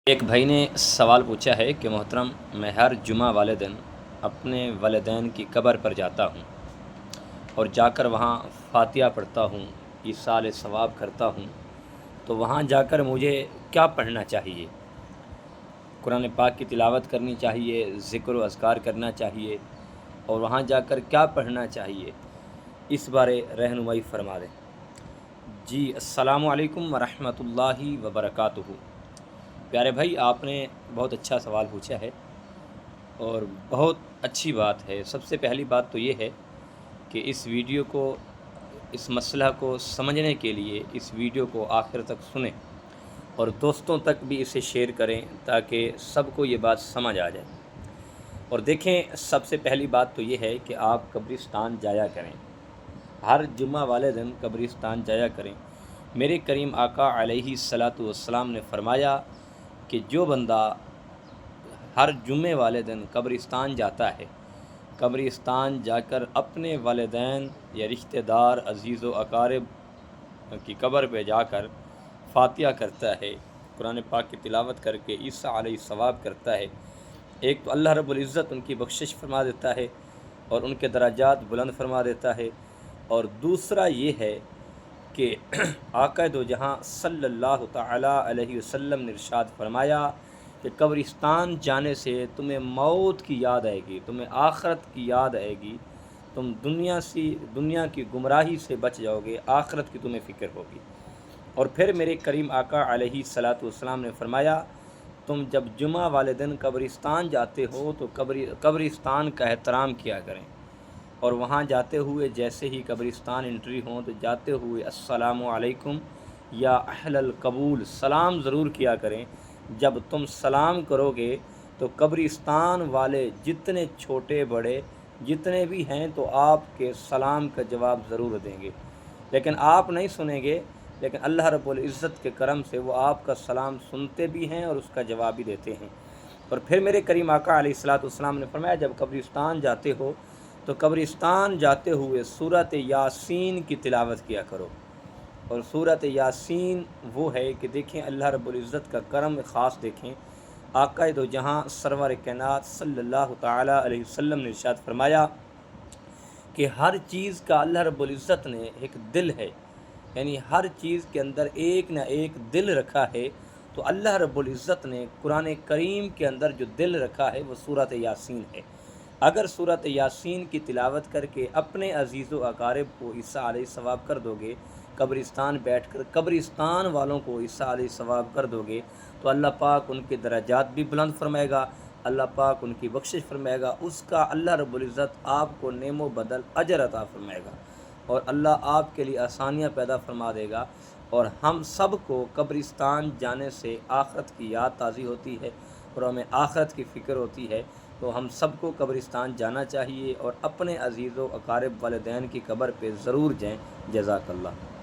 ایک بھائی نے سوال پوچھا ہے کہ محترم، میں ہر جمعہ والے دن اپنے والدین کی قبر پر جاتا ہوں اور جا کر وہاں فاتحہ پڑھتا ہوں، ایصال ثواب کرتا ہوں، تو وہاں جا کر مجھے کیا پڑھنا چاہیے؟ قرآن پاک کی تلاوت کرنی چاہیے، ذکر و اذکار کرنا چاہیے، اور وہاں جا کر کیا پڑھنا چاہیے؟ اس بارے رہنمائی فرما دیں۔ جی، السلام علیکم ورحمۃ اللہ وبرکاتہ۔ پیارے بھائی، آپ نے بہت اچھا سوال پوچھا ہے اور بہت اچھی بات ہے۔ سب سے پہلی بات تو یہ ہے کہ اس ویڈیو کو، اس مسئلہ کو سمجھنے کے لیے اس ویڈیو کو آخر تک سنیں اور دوستوں تک بھی اسے شیئر کریں تاکہ سب کو یہ بات سمجھ آ جائے۔ اور دیکھیں، سب سے پہلی بات تو یہ ہے کہ آپ قبرستان جایا کریں، ہر جمعہ والے دن قبرستان جایا کریں۔ میرے کریم آقا علیہ الصلاۃ والسلام نے فرمایا کہ جو بندہ ہر جمعے والے دن قبرستان جاتا ہے، قبرستان جا کر اپنے والدین یا رشتہ دار، عزیز و اقارب کی قبر پہ جا کر فاتحہ کرتا ہے، قرآن پاک کی تلاوت کر کے عیسیٰ علیہ ثواب کرتا ہے، ایک تو اللہ رب العزت ان کی بخشش فرما دیتا ہے اور ان کے درجات بلند فرما دیتا ہے، اور دوسرا یہ ہے کہ آقا دو جہاں صلی اللہ تعالیٰ علیہ وسلم نے ارشاد فرمایا کہ قبرستان جانے سے تمہیں موت کی یاد آئے گی، تمہیں آخرت کی یاد آئے گی، تم دنیا کی گمراہی سے بچ جاؤ گے، آخرت کی تمہیں فکر ہوگی۔ اور پھر میرے کریم آقا علیہ الصلاۃ والسلام نے فرمایا، تم جب جمعہ والے دن قبرستان جاتے ہو تو قبرستان کا احترام کیا کریں، اور وہاں جاتے ہوئے جیسے ہی قبرستان انٹری ہوں تو جاتے ہوئے السلام علیکم یا اہل القبول سلام ضرور کیا کریں۔ جب تم سلام کرو گے تو قبرستان والے جتنے چھوٹے بڑے جتنے بھی ہیں تو آپ کے سلام کا جواب ضرور دیں گے، لیکن آپ نہیں سنیں گے، لیکن اللہ رب العزت کے کرم سے وہ آپ کا سلام سنتے بھی ہیں اور اس کا جواب بھی دیتے ہیں۔ اور پھر میرے کریم آقا علیہ الصلاۃ والسلام نے فرمایا، جب قبرستان جاتے ہو تو قبرستان جاتے ہوئے سورۃ یاسین کی تلاوت کیا کرو۔ اور سورۃ یاسین وہ ہے کہ دیکھیں اللہ رب العزت کا کرم خاص دیکھیں، آقا دو جہاں سرور کائنات صلی اللہ تعالیٰ علیہ وسلم نے ارشاد فرمایا کہ ہر چیز کا اللہ رب العزت نے ایک دل ہے، یعنی ہر چیز کے اندر ایک نہ ایک دل رکھا ہے، تو اللہ رب العزت نے قرآن کریم کے اندر جو دل رکھا ہے وہ سورۃ یاسین ہے۔ اگر سورۃ یاسین کی تلاوت کر کے اپنے عزیز و اقارب کو عیسیٰ علیہ ثواب کر دو گے، قبرستان بیٹھ کر قبرستان والوں کو عیسیٰ علیہ ثواب کر دو گے، تو اللہ پاک ان کے درجات بھی بلند فرمائے گا، اللہ پاک ان کی بخشش فرمائے گا، اس کا اللہ رب العزت آپ کو نعم و بدل اجر عطا فرمائے گا، اور اللہ آپ کے لیے آسانیاں پیدا فرما دے گا، اور ہم سب کو قبرستان جانے سے آخرت کی یاد تازی ہوتی ہے اور ہمیں آخرت کی فکر ہوتی ہے، تو ہم سب کو قبرستان جانا چاہیے اور اپنے عزیز و اقارب والدین کی قبر پہ ضرور جائیں۔ جزاک اللہ۔